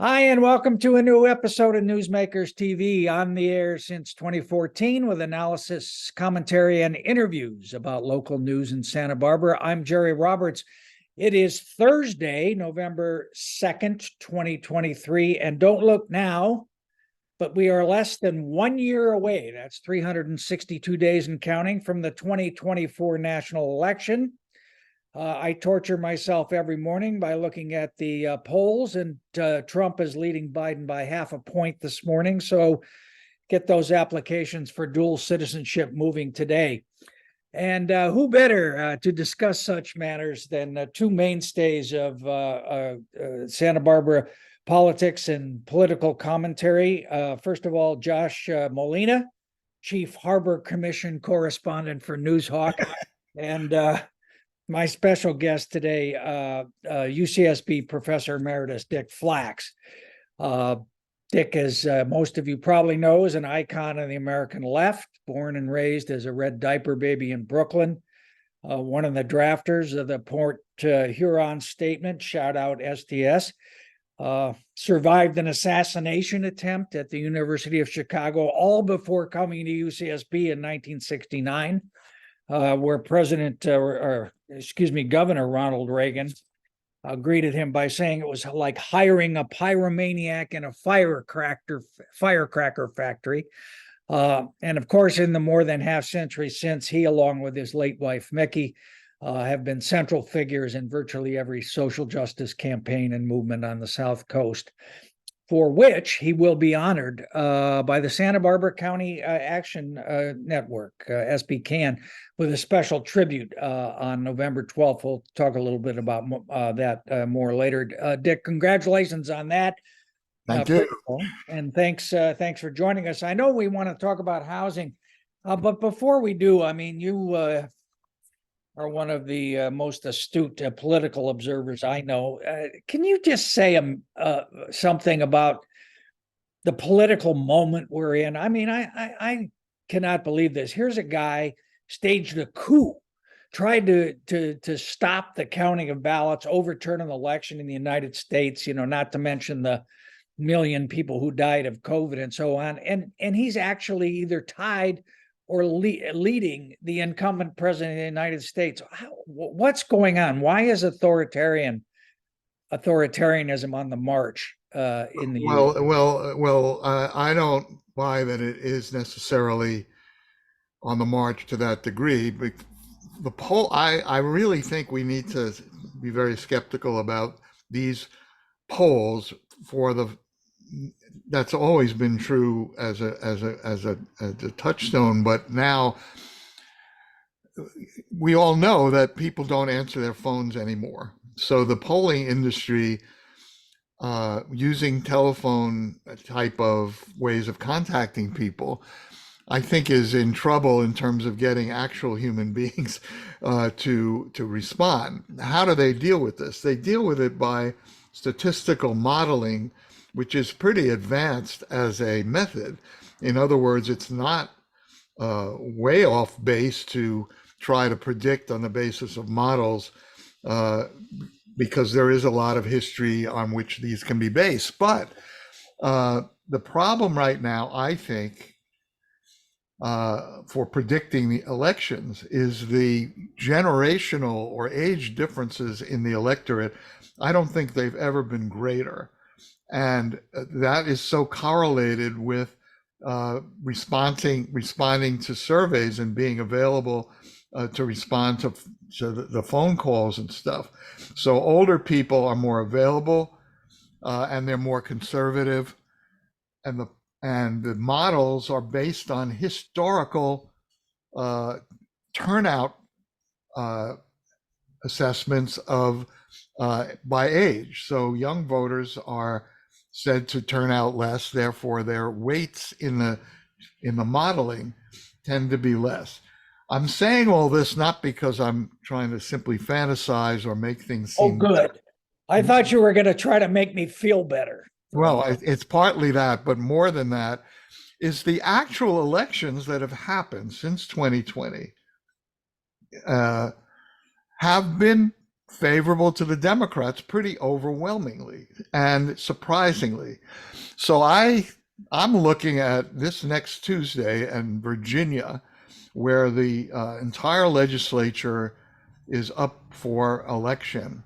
Hi, and welcome to a new episode of Newsmakers TV, on the air since 2014 with analysis, commentary, and interviews about local news in Santa Barbara. I'm Jerry Roberts. It is Thursday, November 2nd, 2023, and don't look now, but we are less than 1 year away. That's 362 days and counting from the 2024 national election. I torture myself every morning by looking at the polls, and Trump is leading Biden by half a point this morning. So get those applications for dual citizenship moving today. And who better to discuss such matters than two mainstays of Santa Barbara politics and political commentary. First of all, Josh Molina, Chief Harbor Commission correspondent for Newshawk, and my special guest today, UCSB Professor Emeritus Dick Flacks. Dick, as most of you probably know, is an icon of the American left, born and raised as a red diaper baby in Brooklyn, one of the drafters of the Port Huron Statement, shout out STS, survived an assassination attempt at the University of Chicago, all before coming to UCSB in 1969. Where Governor Ronald Reagan greeted him by saying it was like hiring a pyromaniac in a firecracker factory. And of course, in the more than half century since, he, along with his late wife, Mickey, have been central figures in virtually every social justice campaign and movement on the South Coast, for which he will be honored by the Santa Barbara County Action Network, SBCAN, with a special tribute on November 12th. We'll talk a little bit about that more later. Dick, congratulations on that. Thank you. And thanks for joining us. I know we want to talk about housing, but before we do, I mean, you are one of the most astute political observers I know. Can you just say something about the political moment we're in? I mean, I cannot believe this. Here's a guy staged a coup, tried to stop the counting of ballots, overturn an election in the United States, not to mention the million people who died of COVID and so on. And he's actually either tied or leading the incumbent president of the United States. What's going on? Why is authoritarianism on the march in the U.S.? Well, I don't buy that it is necessarily on the march to that degree. But the poll, I really think we need to be very skeptical about these polls. That's always been true as a touchstone, but now we all know that people don't answer their phones anymore. So the polling industry, using telephone type of ways of contacting people, I think is in trouble in terms of getting actual human beings to respond. How do they deal with this? They deal with it by statistical modeling, which is pretty advanced as a method. In other words, it's not way off base to try to predict on the basis of models, because there is a lot of history on which these can be based. But the problem right now, I think, for predicting the elections is the generational or age differences in the electorate. I don't think they've ever been greater. And that is so correlated with responding to surveys and being available to respond to the phone calls and stuff. So older people are more available and they're more conservative, and the models are based on historical turnout assessments of by age. So young voters are said to turn out less, therefore their weights in the modeling tend to be less. I'm saying all this not because I'm trying to simply fantasize or make things seem good. I thought you were going to try to make me feel better. Well, it's partly that, but more than that is the actual elections that have happened since 2020 have been favorable to the Democrats pretty overwhelmingly and surprisingly. So I'm looking at this next Tuesday in Virginia, where the entire legislature is up for election.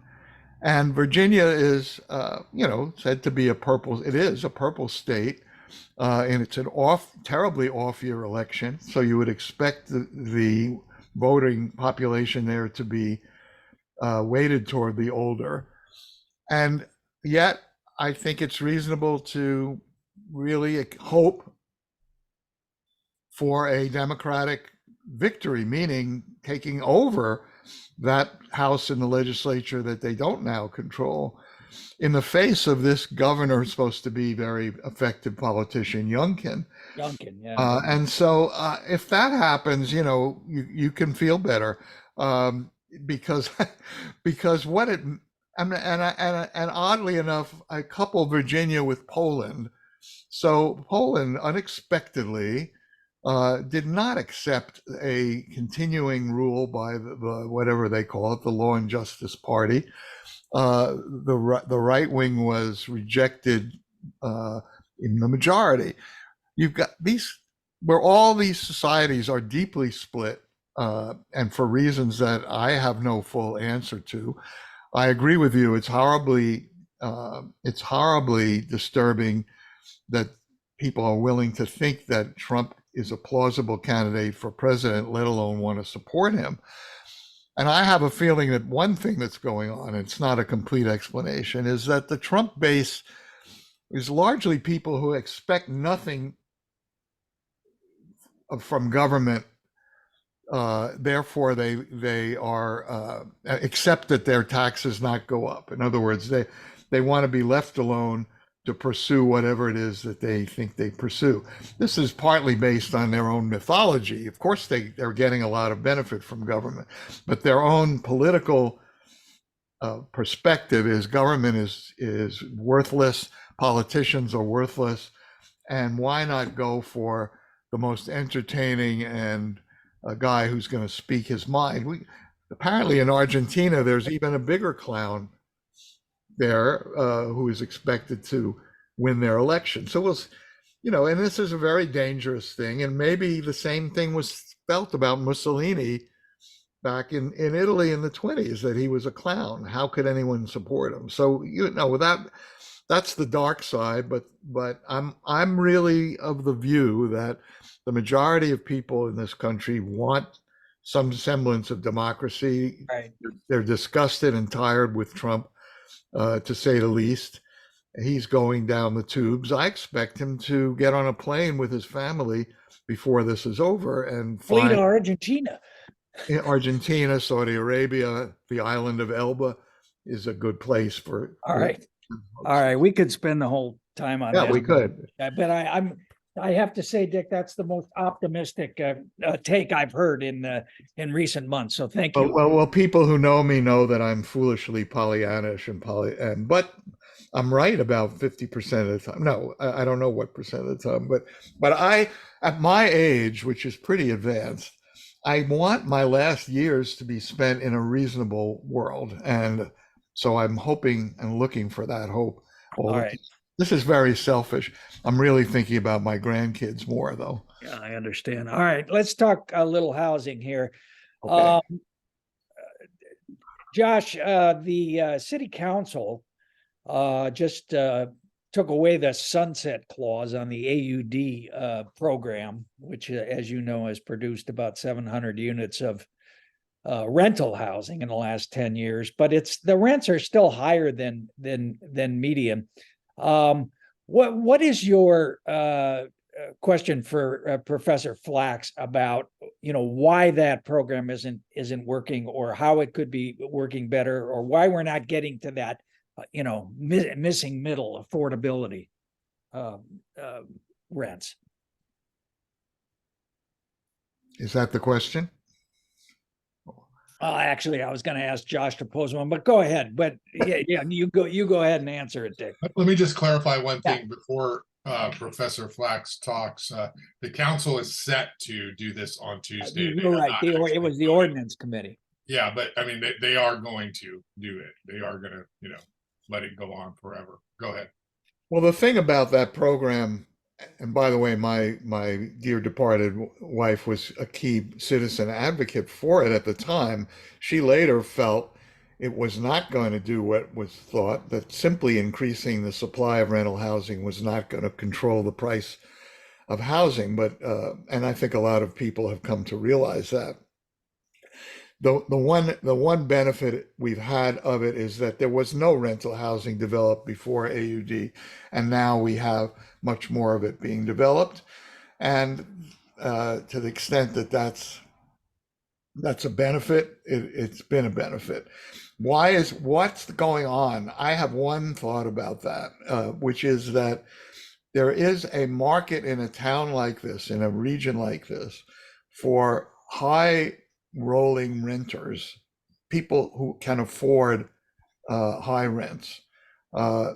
And Virginia is, said to be it is a purple state, and it's an terribly off-year election. So you would expect the voting population there to be weighted toward the older. And yet, I think it's reasonable to really hope for a Democratic victory, meaning taking over that House and the legislature that they don't now control, in the face of this governor who's supposed to be very effective politician, Youngkin. Yeah. And so if that happens, you can feel better, because what it and oddly enough, I couple Virginia with Poland. So Poland unexpectedly did not accept a continuing rule by the whatever they call it, the Law and Justice Party. The right wing was rejected in the majority. You've got where all these societies are deeply split, and for reasons that I have no full answer to. I agree with you. It's horribly disturbing that people are willing to think that Trump is a plausible candidate for president, let alone want to support him. And I have a feeling that one thing that's going on, it's not a complete explanation, is that the Trump base is largely people who expect nothing from government. Therefore, they are accept that their taxes not go up. In other words, they want to be left alone to pursue whatever it is that they think they pursue. This is partly based on their own mythology. Of course, they're getting a lot of benefit from government, but their own political perspective is government is worthless, politicians are worthless, and why not go for the most entertaining and a guy who's going to speak his mind. Apparently in Argentina, there's even a bigger clown there who is expected to win their election. So and this is a very dangerous thing. And maybe the same thing was felt about Mussolini back in Italy in the 1920s, that he was a clown. How could anyone support him? So, that's the dark side, but I'm really of the view that the majority of people in this country want some semblance of democracy. Right. They're disgusted and tired with Trump, to say the least. He's going down the tubes. I expect him to get on a plane with his family before this is over and flee to find Argentina. Argentina, Saudi Arabia, the island of Elba is a good place for. All right. We could spend the whole time on that. Yeah, we could. But I have to say, Dick, that's the most optimistic take I've heard in recent months. So thank you. Well, people who know me know that I'm foolishly Pollyannish but I'm right about 50% of the time. No, I don't know what percent of the time, but I, at my age, which is pretty advanced, I want my last years to be spent in a reasonable world, and so I'm hoping and looking for that hope. All right. This is very selfish. I'm really thinking about my grandkids more, though. Yeah, I understand. All right, let's talk a little housing here. Okay. Josh, the city council just took away the sunset clause on the AUD program, which, as you know, has produced about 700 units of rental housing in the last 10 years, but the rents are still higher than median. What is your question for Professor Flacks about why that program isn't working, or how it could be working better, or why we're not getting to that missing middle affordability rents? Is that the question? Actually, I was going to ask Josh to pose one, but go ahead. But yeah, you go ahead and answer it, Dick. Let me just clarify one thing before Professor Flacks talks. The council is set to do this on Tuesday. You're right. It was the ordinance committee. Yeah, but I mean, they are going to do it. They are going to, let it go on forever. Go ahead. Well, the thing about that program, and by the way, my dear departed wife was a key citizen advocate for it at the time. She later felt it was not going to do what was thought, that simply increasing the supply of rental housing was not going to control the price of housing. But and I think a lot of people have come to realize that. The one benefit we've had of it is that there was no rental housing developed before AUD, and now we have much more of it being developed. And to the extent that that's a benefit, it's been a benefit. What's going on? I have one thought about that, which is that there is a market in a town like this, in a region like this, for high rolling renters, people who can afford high rents. Uh,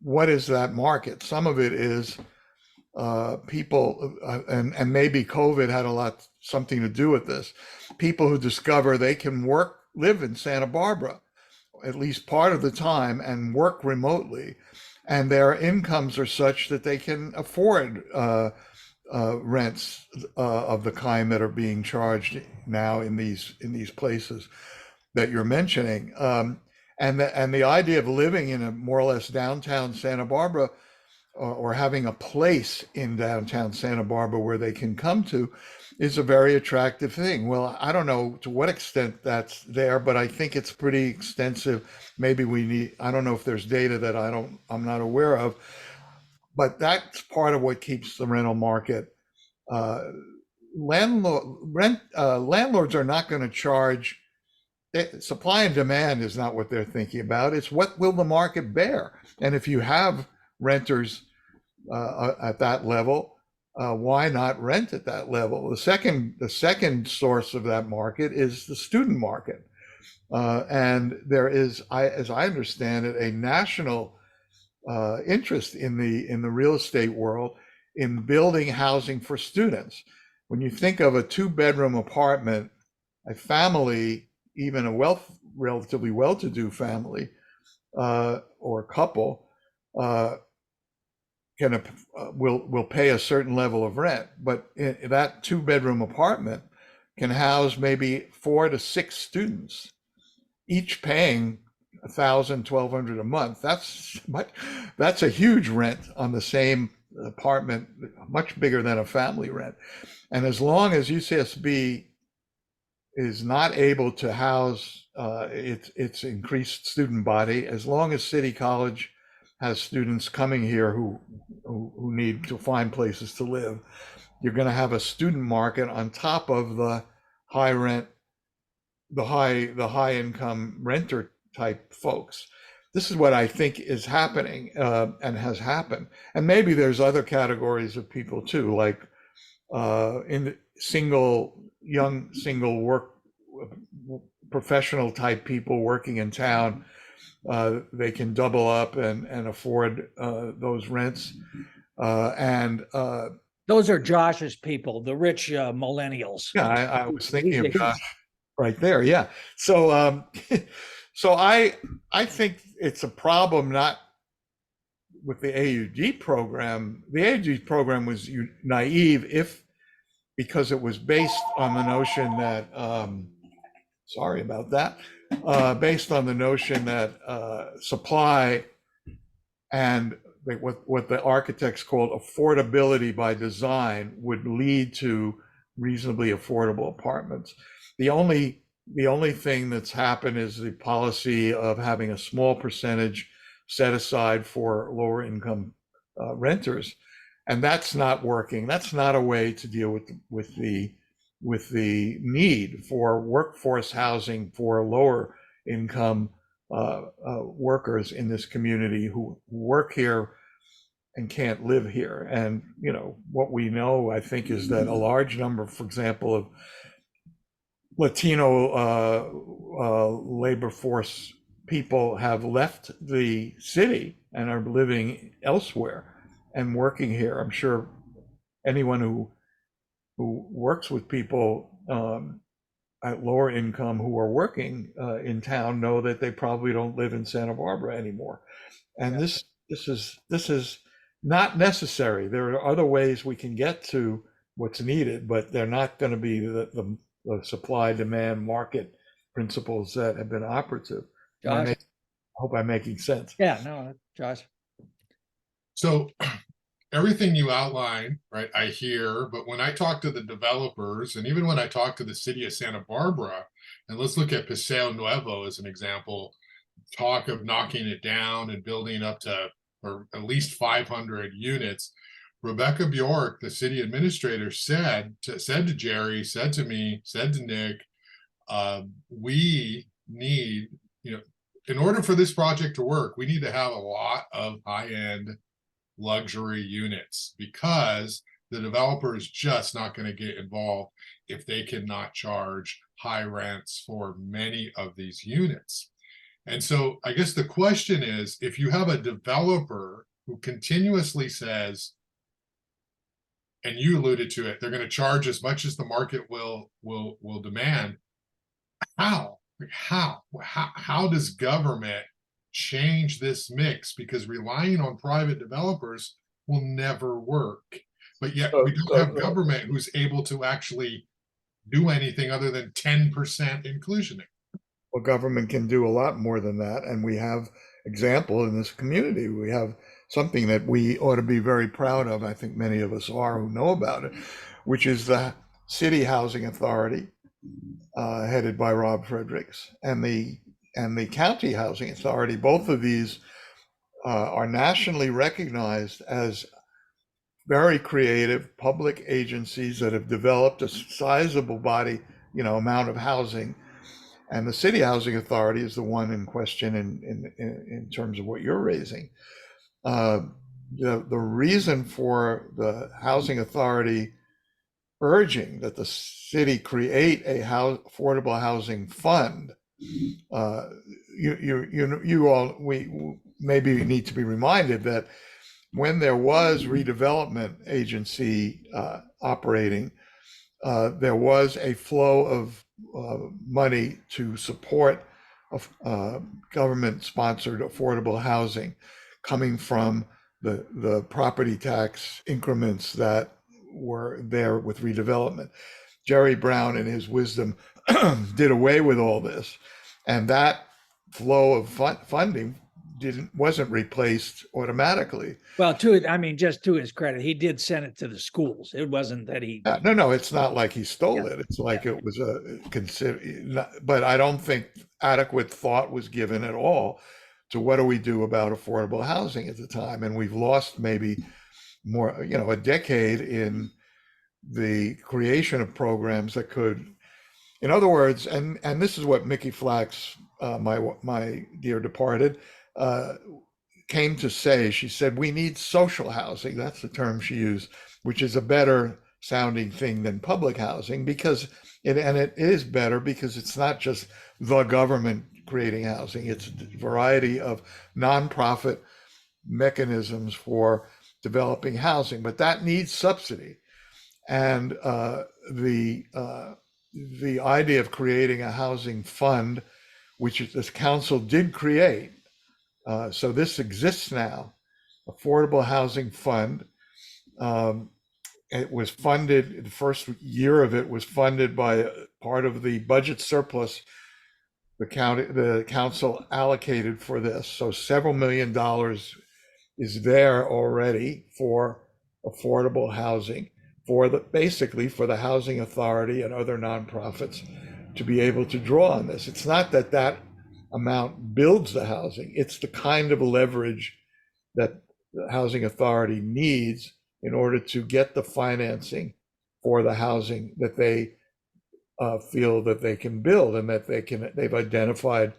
what is that market? Some of it is people, and maybe COVID had something to do with this. People who discover they can live in Santa Barbara at least part of the time and work remotely, and their incomes are such that they can afford rents of the kind that are being charged now in these places that you're mentioning. And the idea of living in a more or less downtown Santa Barbara, or having a place in downtown Santa Barbara where they can come to, is a very attractive thing. Well, I don't know to what extent that's there, but I think it's pretty extensive. Maybe I don't know if there's data that I'm not aware of, but that's part of what keeps the rental market. Uh, landlords are not going to charge. Supply and demand is not what they're thinking about. It's what will the market bear. And if you have renters at that level, why not rent at that level? The second source of that market is the student market, and there is, as I understand it, a national interest in the real estate world in building housing for students. When you think of a two-bedroom apartment, a family, even a relatively well-to-do family or couple, will pay a certain level of rent, but that two-bedroom apartment can house maybe 4 to 6 students, each paying $1,000, $1,200 a month. That's a huge rent on the same apartment, much bigger than a family rent. And as long as UCSB is not able to house its increased student body, as long as City College has students coming here who need to find places to live, you're going to have a student market on top of the high rent, the high income renter type folks. This is what I think is happening and has happened. And maybe there's other categories of people too, like in young single work professional type people working in town. They can double up and afford those rents. Those are Josh's people, the rich millennials. Yeah, I was thinking of Josh right there. Yeah. So so I think it's a problem not with the AUD program. The AUD program was naive because it was based on the notion that sorry about that. Based on the notion that supply and what the architects called affordability by design would lead to reasonably affordable apartments. The only thing that's happened is the policy of having a small percentage set aside for lower income renters, and that's not working. That's not a way to deal with the need for workforce housing for lower income workers in this community who work here and can't live here. And what we know, I think, is that a large number, for example, of Latino labor force people have left the city and are living elsewhere and working here. I'm sure anyone who works with people at lower income who are working in town know that they probably don't live in Santa Barbara anymore. And Yeah. this is not necessary. There are other ways we can get to what's needed, but they're not going to be the supply demand market principles that have been operative. Josh? Hope I'm making sense. Yeah, no, Josh. So everything you outline, right, I hear, but when I talk to the developers, and even when I talk to the city of Santa Barbara, and let's look at Paseo Nuevo as an example, talk of knocking it down and building up to, or at least 500 units. Rebecca Bjork, the city administrator, said to Jerry, said to me, said to Nick, we need, in order for this project to work, we need to have a lot of high-end luxury units, because the developer is just not going to get involved if they cannot charge high rents for many of these units. And so I guess the question is, if you have a developer who continuously says, and you alluded to it, they're going to charge as much as the market will demand, how does government change this mix? Because relying on private developers will never work. But yet we don't have government who's able to actually do anything other than 10% inclusion. Well, government can do a lot more than that. And we have example in this community. We have something that we ought to be very proud of. I think many of us are who know about it, which is the City Housing Authority, headed by Rob Fredericks, and the County Housing Authority. Both of these are nationally recognized as very creative public agencies that have developed a sizable body, amount of housing. And the City Housing Authority is the one in question in terms of what you're raising. The reason for the Housing Authority urging that the city create a affordable housing fund, we maybe need to be reminded that when there was redevelopment agency operating, there was a flow of money to support government-sponsored affordable housing coming from the property tax increments that were there with redevelopment. Jerry Brown, in his wisdom, did away with all this, and that flow of funding wasn't replaced automatically. Well, just to his credit, he did send it to the schools. It wasn't that he. No, it's not like he stole it. It's like it was but I don't think adequate thought was given at all to what do we do about affordable housing at the time. And we've lost maybe more, a decade in the creation of programs that could, in other words, and this is what Mickey Flacks, my dear departed, came to say. She said, we need social housing. That's the term she used, which is a better sounding thing than public housing, because it is better because it's not just the government creating housing. It's a variety of nonprofit mechanisms for developing housing, but that needs subsidy. And the idea of creating a housing fund, which this council did create, so this exists now, Affordable Housing Fund. It was funded, the first year of it was funded by part of the budget surplus the council allocated for this. So several $1 million is there already for affordable housing, basically for the Housing Authority and other nonprofits to be able to draw on this. It's not that amount builds the housing, it's the kind of leverage that the Housing Authority needs in order to get the financing for the housing that they feel that they can build, and that they've identified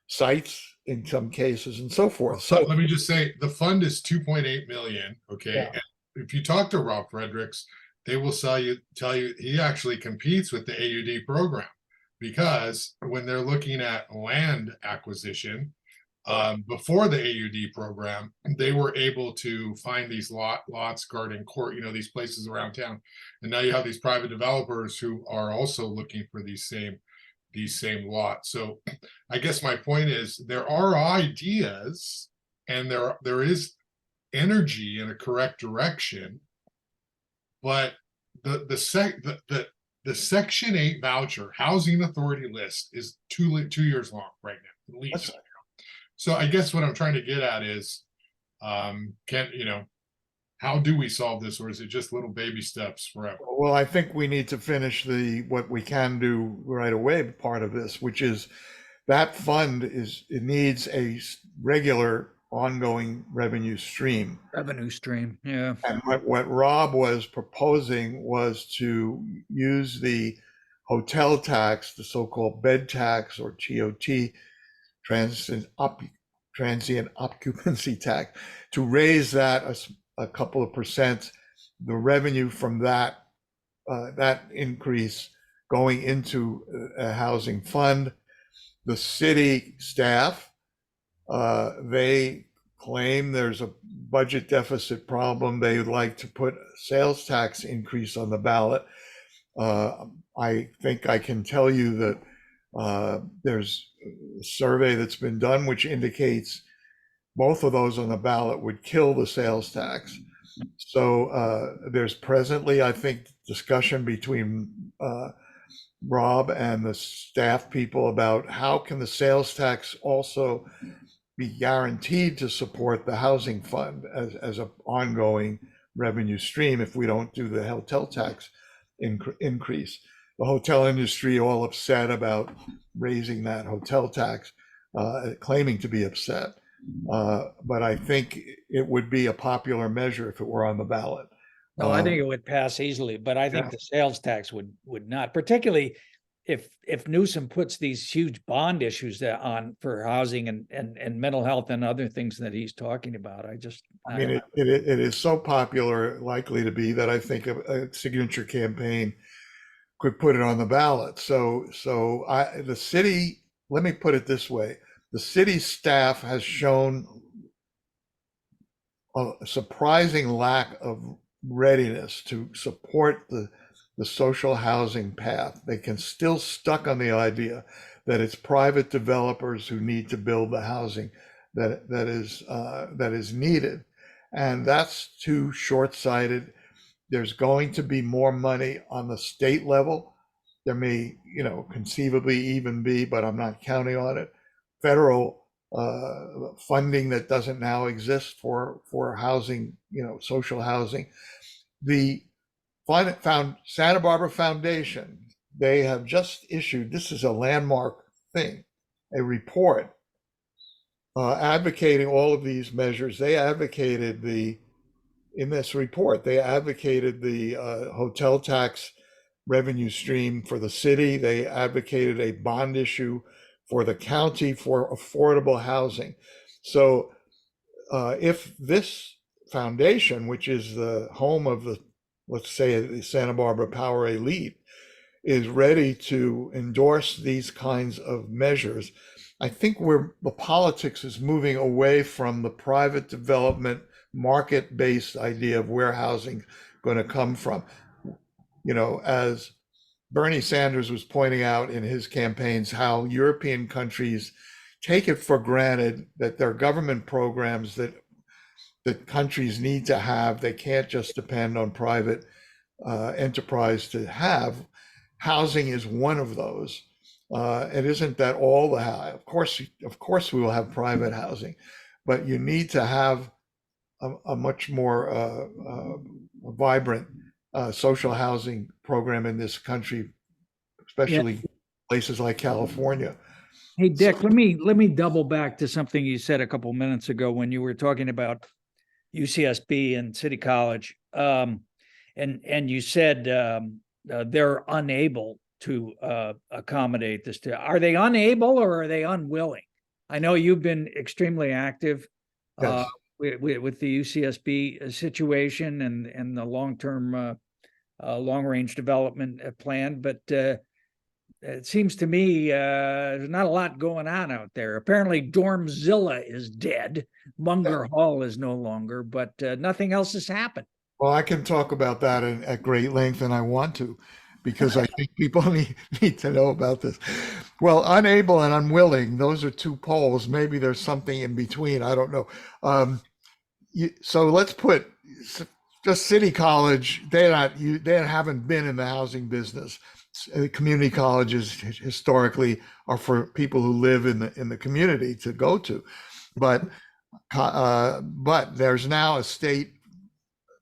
sites in some cases and so forth. So let me just say, the fund is 2.8 million. Okay. Yeah. And if you talk to Rob Fredericks, they will tell you he actually competes with the AUD program, because when they're looking at land acquisition, before the AUD program, they were able to find these lots, Garden Court, these places around town. And now you have these private developers who are also looking for these same these same lots. So I guess my point is there are ideas and there is energy in a correct direction, but the Section 8 voucher housing authority list is 2 years long right now, at least. So I guess what I'm trying to get at is, how do we solve this, or is it just little baby steps forever? Well, I think we need to finish what we can do right away part of this, which is that fund it needs a regular ongoing revenue stream. Yeah. And what Rob was proposing was to use the hotel tax, the so-called bed tax or TOT, transient occupancy tax, to raise that a couple of percent, the revenue from that increase going into a housing fund. The city staff, they claim there's a budget deficit problem. They would like to put a sales tax increase on the ballot. I think I can tell you that there's a survey that's been done which indicates both of those on the ballot would kill the sales tax. So there's presently, I think, discussion between Rob and the staff people about how can the sales tax also be guaranteed to support the housing fund as an ongoing revenue stream if we don't do the hotel tax increase. The hotel industry all upset about raising that hotel tax, claiming to be upset. But I think it would be a popular measure if it were on the ballot. No, I think it would pass easily, but I think the sales tax would not, particularly if Newsom puts these huge bond issues on for housing and mental health and other things that he's talking about. I mean, it is so popular, likely to be, that I think a signature campaign could put it on the ballot. So the city, let me put it this way. The city staff has shown a surprising lack of readiness to support the social housing path. They can still stuck on the idea that it's private developers who need to build the housing that is needed, and that's too short-sighted. There's going to be more money on the state level. There may, conceivably even be, but I'm not counting on it, federal funding that doesn't now exist for housing, social housing. The Santa Barbara Foundation, they have just issued, this is a landmark thing, a report advocating all of these measures. They advocated in this report, they advocated the hotel tax revenue stream for the city. They advocated a bond issue for the county for affordable housing. So if this foundation, which is the home of let's say the Santa Barbara power elite, is ready to endorse these kinds of measures, I think the politics is moving away from the private development, market-based idea of where housing is going to come from. As Bernie Sanders was pointing out in his campaigns, how European countries take it for granted that their government programs that countries need to have, they can't just depend on private enterprise to have. Housing is one of those. It isn't that all the housing, of course we will have private housing, but you need to have a much more vibrant social housing program in this country, especially places like California. Hey, Dick, let me double back to something you said a couple minutes ago when you were talking about UCSB and City College, and you said they're unable to accommodate this. Are they unable or are they unwilling? I know you've been extremely active with the UCSB situation and the long-term, long-range development plan, but it seems to me there's not a lot going on out there. Apparently Dormzilla is dead. Munger Hall is no longer, but nothing else has happened. Well, I can talk about that at great length, and I want to. because I think people need to know about this. Well, unable and unwilling, those are two poles. Maybe there's something in between. I don't know. So let's put just City College. They haven't been in the housing business. Community colleges historically are for people who live in the community to go to, but there's now a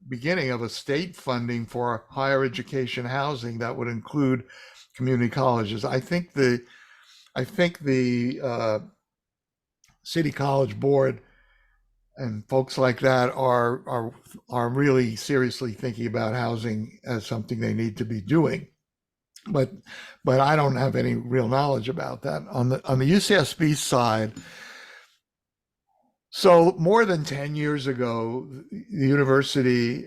beginning of a state funding for higher education housing that would include community colleges. I think the City College Board and folks like that are really seriously thinking about housing as something they need to be doing. But I don't have any real knowledge about that. On the UCSB side, so more than 10 years ago, the university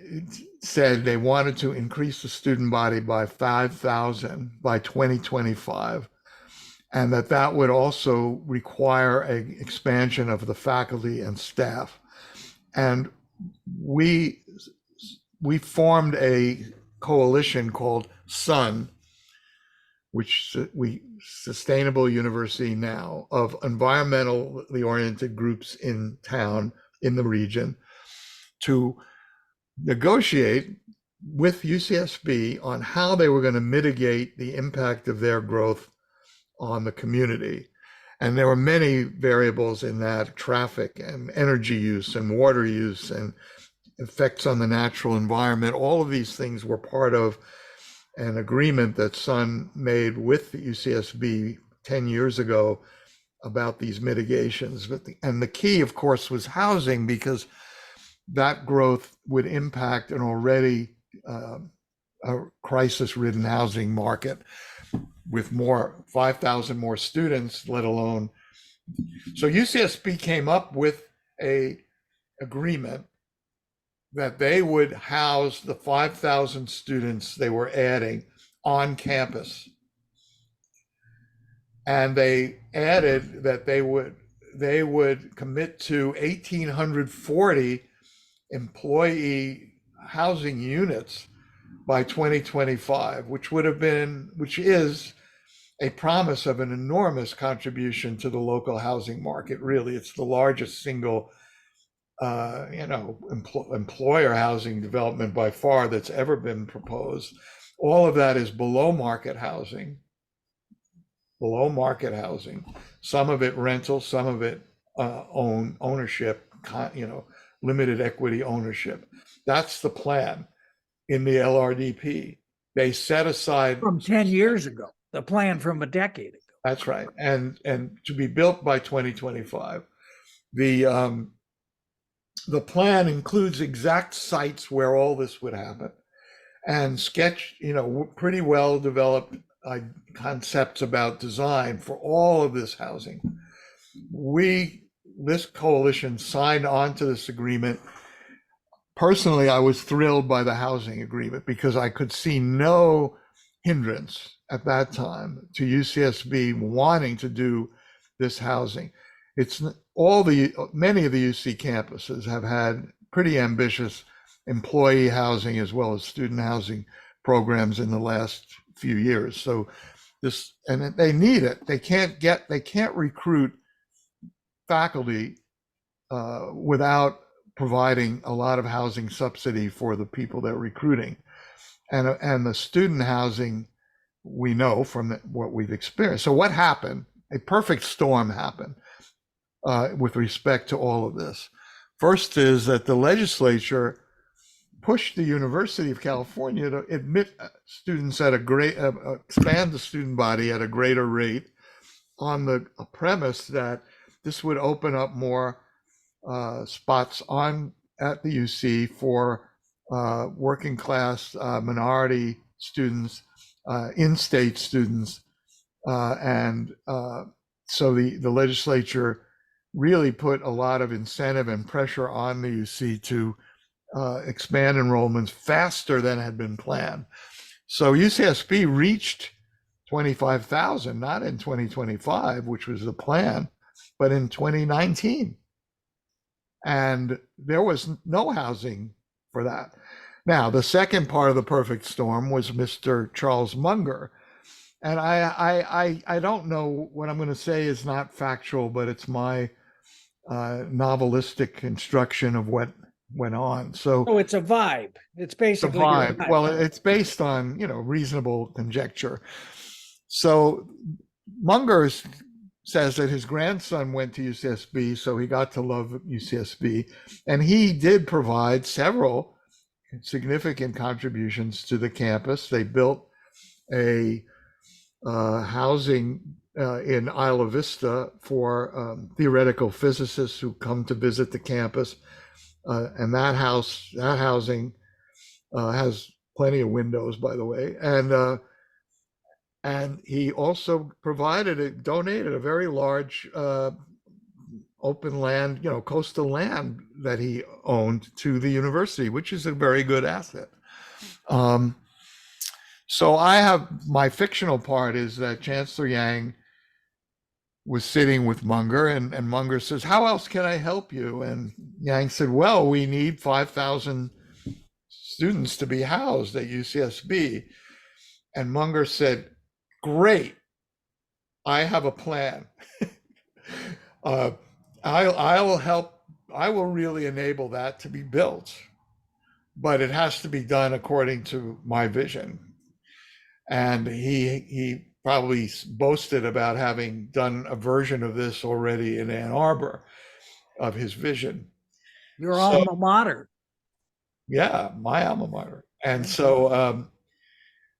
said they wanted to increase the student body by 5,000 by 2025, and that would also require an expansion of the faculty and staff. And we formed a coalition called SUN, which Sustainable University Now, of environmentally oriented groups in town, in the region, to negotiate with UCSB on how they were going to mitigate the impact of their growth on the community. And there were many variables in that: traffic and energy use and water use and effects on the natural environment. All of these things were part of an agreement that SUN made with the UCSB 10 years ago about these mitigations. And the key, of course, was housing, because that growth would impact an already a crisis-ridden housing market with 5,000 more students, let alone. So UCSB came up with an agreement that they would house the 5,000 students they were adding on campus. And they added that they would commit to 1,840 employee housing units by 2025, which is a promise of an enormous contribution to the local housing market. Really, it's the largest single employer housing development by far that's ever been proposed. All of that is below market housing. Some of it rental, some of it ownership, limited equity ownership. That's the plan in the LRDP. They set aside from 10 years ago, the plan from a decade ago. That's right, and to be built by 2025. The plan includes exact sites where all this would happen, and pretty well developed concepts about design for all of this housing. This coalition signed on to this agreement. Personally, I was thrilled by the housing agreement because I could see no hindrance at that time to UCSB wanting to do this housing. Many of the UC campuses have had pretty ambitious employee housing as well as student housing programs in the last few years. So and they need it. They can't recruit faculty without providing a lot of housing subsidy for the people they're recruiting. And the student housing, we know from what we've experienced. So what happened? A perfect storm happened with respect to all of this. First is that the legislature pushed the University of California to admit students at expand the student body at a greater rate, on the premise that this would open up more spots at the UC for working class minority students, in-state students, and so the legislature really put a lot of incentive and pressure on the UC to expand enrollments faster than had been planned. So UCSB reached 25,000, not in 2025, which was the plan, but in 2019. And there was no housing for that. Now, the second part of the perfect storm was Mr. Charles Munger. And I don't know what I'm going to say is not factual, but it's my novelistic construction of what went on. So Oh, it's a vibe. It's the basically your vibe, well, it's based on, reasonable conjecture. So Munger says that his grandson went to UCSB, so he got to love UCSB. And he did provide several significant contributions to the campus. They built a housing in Isla Vista for theoretical physicists who come to visit the campus. And that housing has plenty of windows, by the way. And he also donated a very large open land, coastal land that he owned to the university, which is a very good asset. So I have my fictional part is that Chancellor Yang was sitting with Munger, and Munger says, "How else can I help you?" And Yang said, "Well, we need 5,000 students to be housed at UCSB." And Munger said, "Great, I have a plan. I will help. I will really enable that to be built, but it has to be done according to my vision." And he probably boasted about having done a version of this already in Ann Arbor of his vision. Your alma mater. Yeah, my alma mater. And so,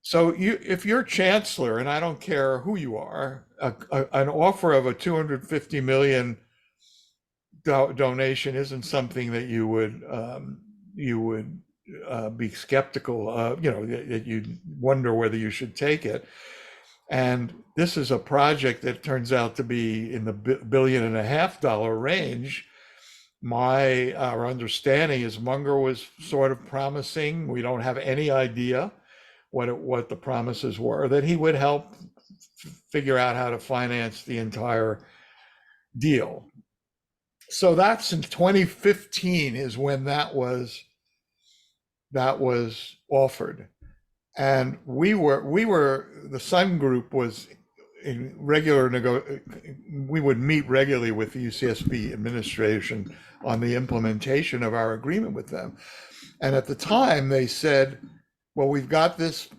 if you're chancellor, and I don't care who you are, an offer of a $250 million donation isn't something that you would be skeptical of, that you'd wonder whether you should take it. And this is a project that turns out to be in the $1.5 billion range. Our understanding is Munger was sort of promising, we don't have any idea what the promises were, that he would help figure out how to finance the entire deal. So that's in 2015 is when that was offered. And the Sun Group was in we would meet regularly with the UCSB administration on the implementation of our agreement with them. And at the time they said, well, we've got this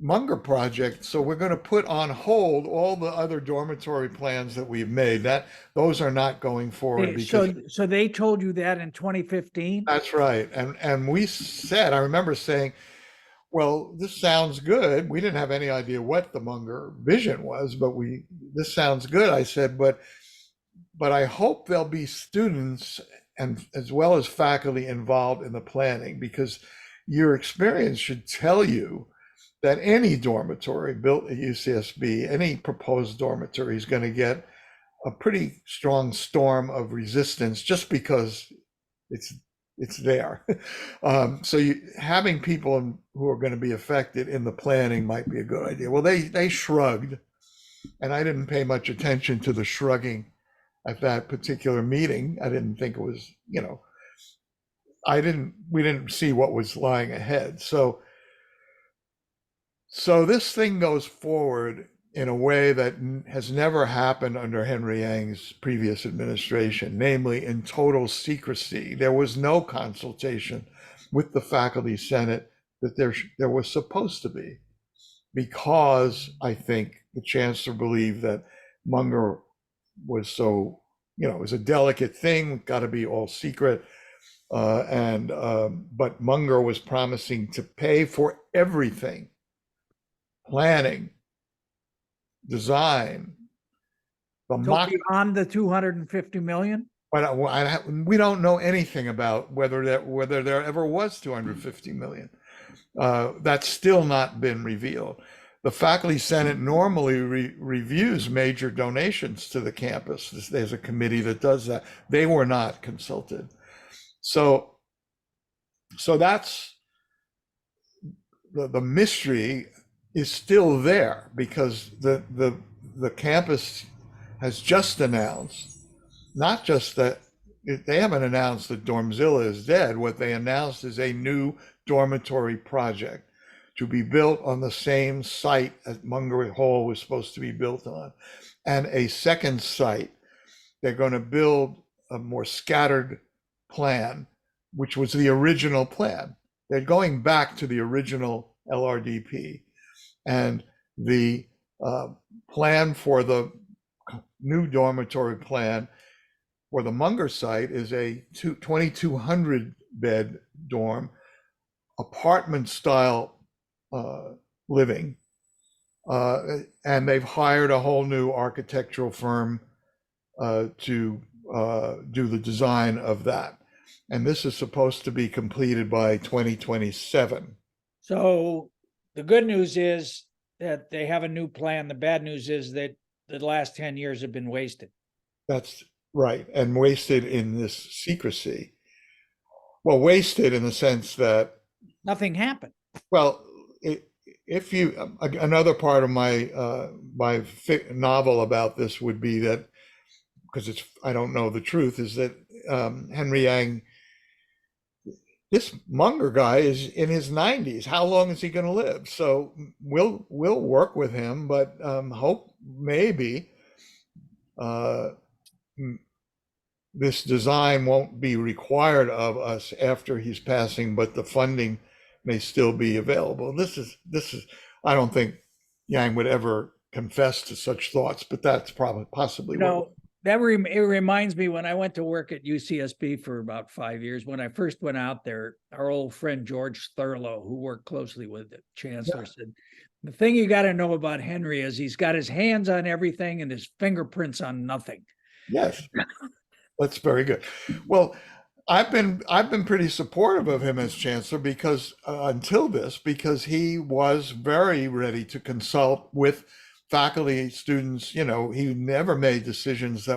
Munger project, so we're going to put on hold all the other dormitory plans that we've made. Those are not going forward because So they told you that in 2015? That's right. And we said, I remember saying, well, this sounds good. We didn't have any idea what the Munger vision was, but this sounds good. I said, but I hope there'll be students and as well as faculty involved in the planning, because your experience should tell you that any dormitory built at UCSB, any proposed dormitory is going to get a pretty strong storm of resistance just because it's there. So having people who are going to be affected in the planning might be a good idea. Well, they shrugged, and I didn't pay much attention to the shrugging at that particular meeting. I didn't think it was, we didn't see what was lying ahead. So this thing goes forward in a way that has never happened under Henry Yang's previous administration, namely in total secrecy. There was no consultation with the faculty senate that there was supposed to be, because I think the chancellor believed that Munger was so, it was a delicate thing, got to be all secret. But Munger was promising to pay for everything: planning, design, So beyond the 250 million? But we don't know anything about whether there ever was 250 million. That's still not been revealed. The faculty senate normally reviews major donations to the campus. There's a committee that does that. They were not consulted. So that's the mystery is still there, because the campus has just announced, not just that they haven't announced that Dormzilla is dead. What they announced is a new dormitory project to be built on the same site as Munger Hall was supposed to be built on. And a second site, they're going to build a more scattered plan, which was the original plan. They're going back to the original LRDP. And the plan for the new dormitory plan for the Munger site is a 2,200 bed dorm, apartment style living. And they've hired a whole new architectural firm to do the design of that. And this is supposed to be completed by 2027. So the good news is that they have a new plan. The bad news is that the last 10 years have been wasted. That's right. And wasted in this secrecy. Well, wasted in the sense that Nothing happened. well, if you another part of my novel about this would be that, because it's I don't know the truth, is that Henry Yang, this Munger guy, is in his 90s. How long is he going to live? So we'll work with him, but hope maybe this design won't be required of us after he's passing, but the funding may still be available. This is I don't think Yang would ever confess to such thoughts, but that's probably possibly what. It reminds me when I went to work at UCSB for about 5 years. When I first went out there, our old friend George Thurlow, who worked closely with the chancellor, said, the thing you got to know about Henry is he's got his hands on everything and his fingerprints on nothing. Yes, that's very good. Well, I've been pretty supportive of him as chancellor because because he was very ready to consult with faculty, students. You know, he never made decisions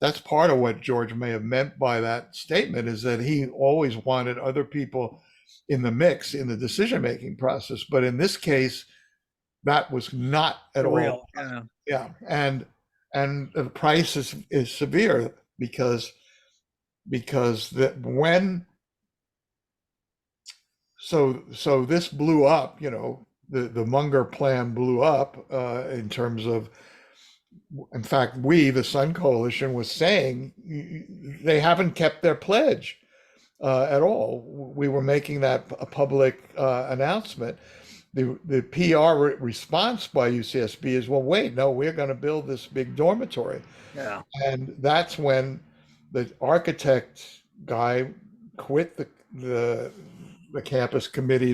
that's part of what George may have meant by that statement, is that he always wanted other people in the mix in the decision-making process. But in this case, that was not at all. Yeah. And the price is severe because that when so this blew up, you know, the Munger plan blew up in terms of, in fact, the Sun Coalition was saying they haven't kept their pledge at all. We were making that a public announcement. The PR response by UCSB is, well, wait, no, we're going to build this big dormitory. Yeah. And that's when the architect guy quit the campus committee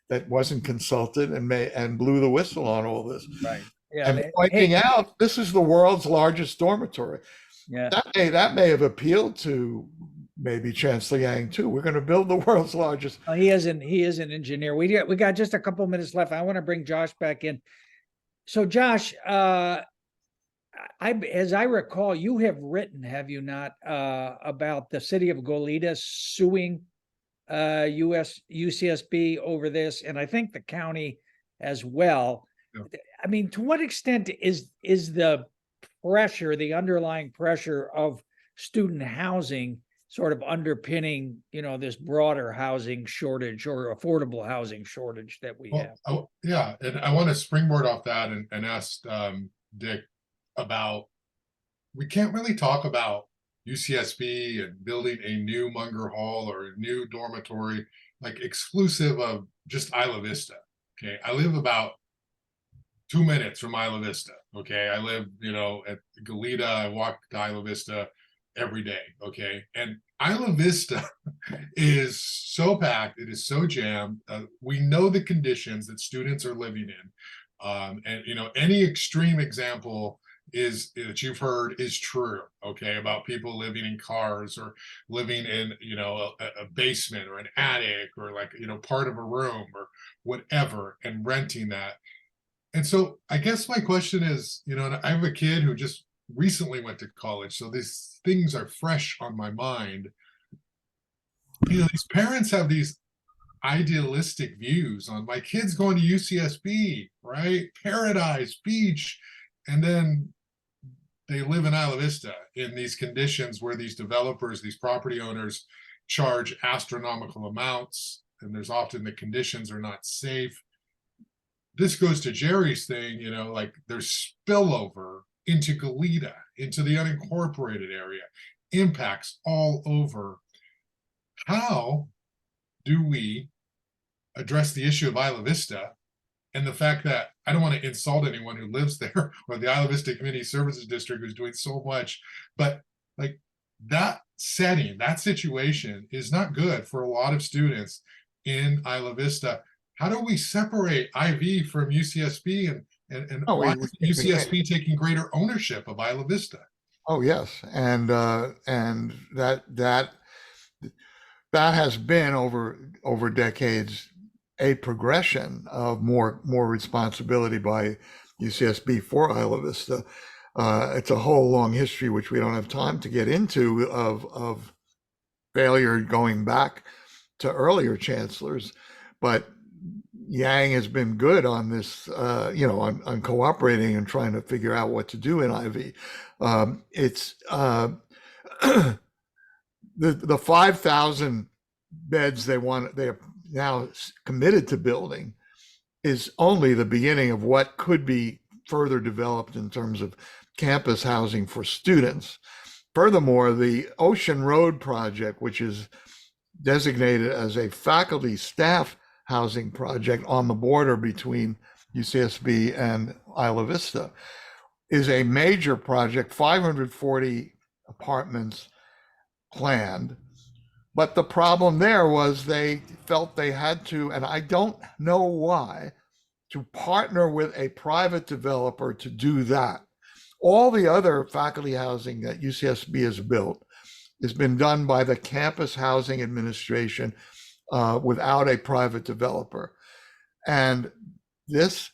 that wasn't consulted and blew the whistle on all this. Right. Yeah. And pointing out this is the world's largest dormitory. Yeah. That may have appealed to maybe Chancellor Yang too. We're going to build the world's largest. He is an engineer. We got just a couple minutes left. I want to bring Josh back in. So Josh, as I recall, you have written, have you not, about the city of Goleta suing UCSB over this, and I think the county as well. Yeah. I mean, to what extent is the pressure, the underlying pressure of student housing sort of underpinning, you know, this broader housing shortage or affordable housing shortage that we have? Yeah, and I want to springboard off that and ask Dick about, we can't really talk about UCSB and building a new Munger Hall or a new dormitory like exclusive of just Isla Vista. Okay, I live about 2 minutes from Isla Vista. Okay, I live, you know, at Goleta. I walk to Isla Vista every day. Okay, and Isla Vista is so packed. It is so jammed. We know the conditions that students are living in, and you know, any extreme example that you've heard is true, okay, about people living in cars or living in, you know, a basement or an attic or, like, you know, part of a room or whatever, and renting that. And so I guess my question is, you know, and I have a kid who just recently went to college, so these things are fresh on my mind. You know, these parents have these idealistic views on my kids going to UCSB, right? Paradise Beach. And then they live in Isla Vista in these conditions where these developers, these property owners, charge astronomical amounts and there's often the conditions are not safe. This goes to Jerry's thing, like there's spillover into Goleta, into the unincorporated area, impacts all over. How do we address the issue of Isla Vista and the fact that I don't want to insult anyone who lives there or the Isla Vista Community Services District who's doing so much, but like that setting, that situation is not good for a lot of students in Isla Vista. How do we separate IV from UCSB and why is UCSB taking greater ownership of Isla Vista? Oh yes, and that has been over decades a progression of more responsibility by UCSB for Isla Vista. It's a whole long history which we don't have time to get into of failure going back to earlier chancellors, but Yang has been good on this, on cooperating and trying to figure out what to do in IV. It's the 5,000 beds they're now committed to building is only the beginning of what could be further developed in terms of campus housing for students. Furthermore, the Ocean Road project, which is designated as a faculty staff housing project on the border between UCSB and Isla Vista, is a major project, 540 apartments planned. But the problem there was they felt they had to, and I don't know why, to partner with a private developer to do that. All the other faculty housing that UCSB has built has been done by the Campus Housing Administration without a private developer. And this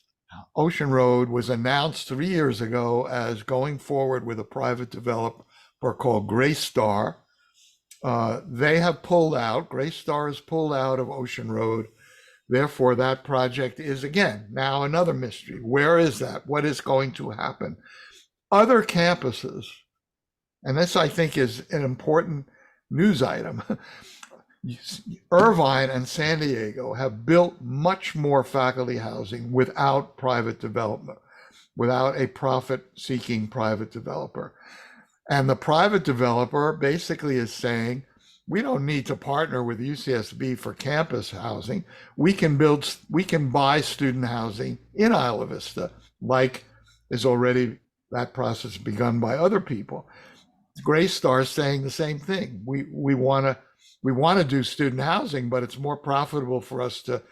Ocean Road was announced 3 years ago as going forward with a private developer called Greystar. They have pulled out, Greystar has pulled out of Ocean Road. Therefore, that project is, again, now another mystery. Where is that? What is going to happen? Other campuses, and this I think is an important news item, Irvine and San Diego have built much more faculty housing without private development, without a profit-seeking private developer. And the private developer basically is saying, we don't need to partner with UCSB for campus housing. We can buy student housing in Isla Vista, like is already that process begun by other people. Greystar is saying the same thing. We want to do student housing, but it's more profitable for us to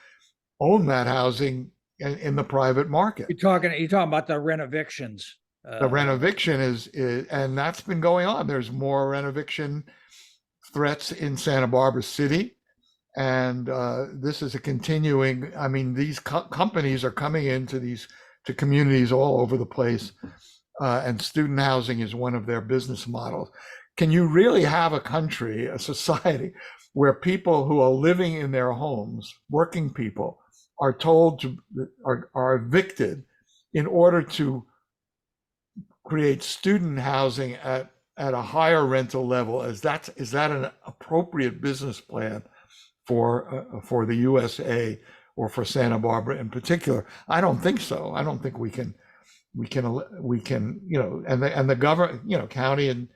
own that housing in the private market. You're talking about the renovations. The renoviction is, and that's been going on. There's more renoviction threats in Santa Barbara City. And this is a continuing, I mean, these companies are coming into to communities all over the place. And student housing is one of their business models. Can you really have a country, a society, where people who are living in their homes, working people, are told are evicted in order to create student housing at a higher rental level? Is that an appropriate business plan for the USA or for Santa Barbara in particular? I don't think so. I don't think we can, and the government, county and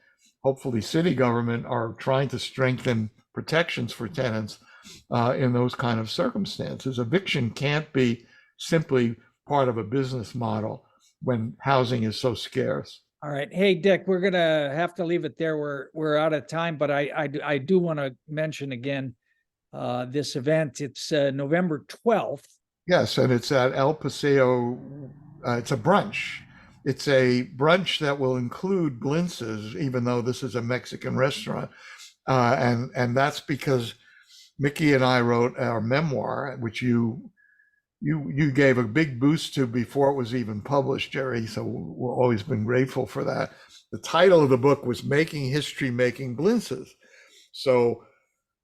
hopefully city government are trying to strengthen protections for tenants in those kind of circumstances. Eviction can't be simply part of a business model when housing is so scarce. All right. Hey, Dick, we're going to have to leave it there. We're out of time, but I do want to mention again this event. It's November 12th. Yes, and it's at El Paseo. It's a brunch. It's a brunch that will include blintzes, even though this is a Mexican restaurant. And that's because Mickey and I wrote our memoir, which you gave a big boost to before it was even published, Jerry. So we've always been grateful for that. The title of the book was Making History, Making Blintzes. So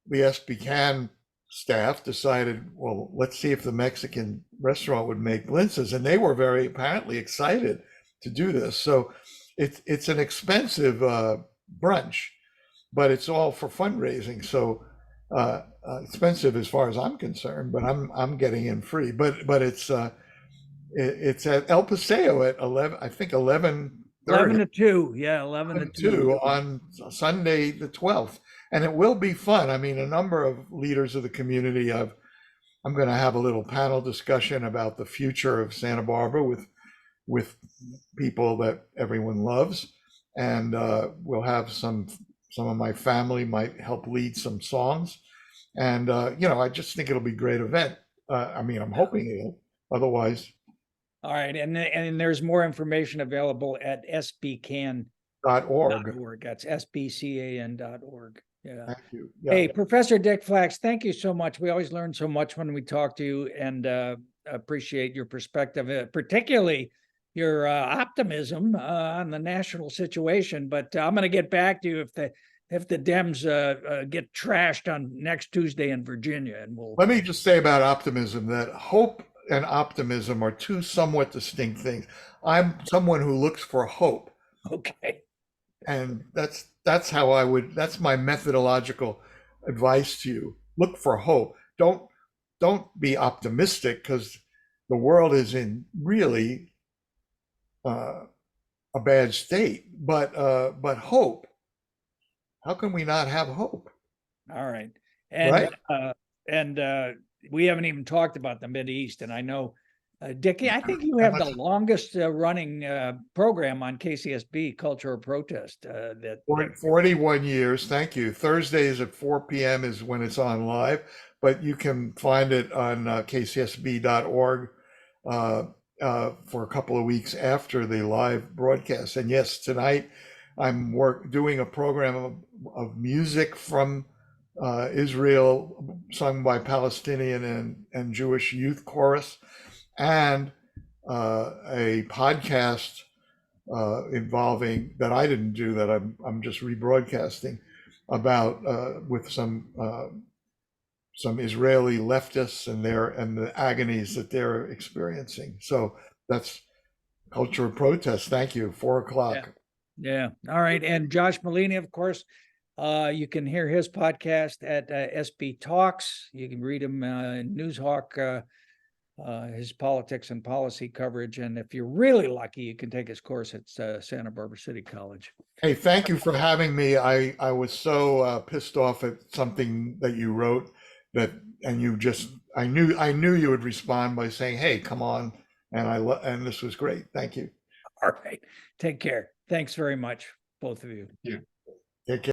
the SB staff decided, well, let's see if the Mexican restaurant would make blintzes. And they were very apparently excited to do this. So it's an expensive brunch, but it's all for fundraising. So expensive as far as I'm concerned, but I'm getting in free. But it's at El Paseo at 11, I think 11 11:30. to 2. Yeah, 11 to 2. On Sunday the 12th, and it will be fun. I mean, a number of leaders of the community. I'm going to have a little panel discussion about the future of Santa Barbara with people that everyone loves, and we'll have some of my family might help lead some songs, and I just think it'll be a great event. I mean, I'm hoping it'll. Otherwise, All right, and there's more information available at .org. sbcan.org. That's sbcan.org. Yeah. Thank you. Hey, Professor Dick Flacks, thank you so much. We always learn so much when we talk to you, and appreciate your perspective, particularly your optimism on the national situation. But I'm going to get back to you if the Dems get trashed on next Tuesday in Virginia, and we'll. Let me just say about optimism that hope and optimism are two somewhat distinct things. I'm someone who looks for hope. Okay. And that's how that's my methodological advice to you. Look for hope. Don't be optimistic, because the world is in really a bad state. But hope. How can we not have hope? All right. And right? We haven't even talked about the Mideast, and I know, Dickie, I think you have the longest running program on KCSB, Culture of Protest. 41 years. Thank you. Thursdays at 4 p.m. is when it's on live, but you can find it on kcsb.org for a couple of weeks after the live broadcast. And yes, tonight I'm doing a program of music from Israel, sung by Palestinian and Jewish youth chorus, and a podcast involving that I didn't do, that I'm just rebroadcasting about with some Israeli leftists and the agonies that they're experiencing. So that's Culture of Protest. Thank you. 4:00. Yeah. All right. And Josh Molina, of course, you can hear his podcast at SB Talks. You can read him in Newshawk, his politics and policy coverage. And if you're really lucky, you can take his course at Santa Barbara City College. Hey, thank you for having me. I was so pissed off at something that you wrote I knew you would respond by saying, "Hey, come on," and this was great. Thank you. All right. Take care. Thanks very much, both of you. Yeah. Take care.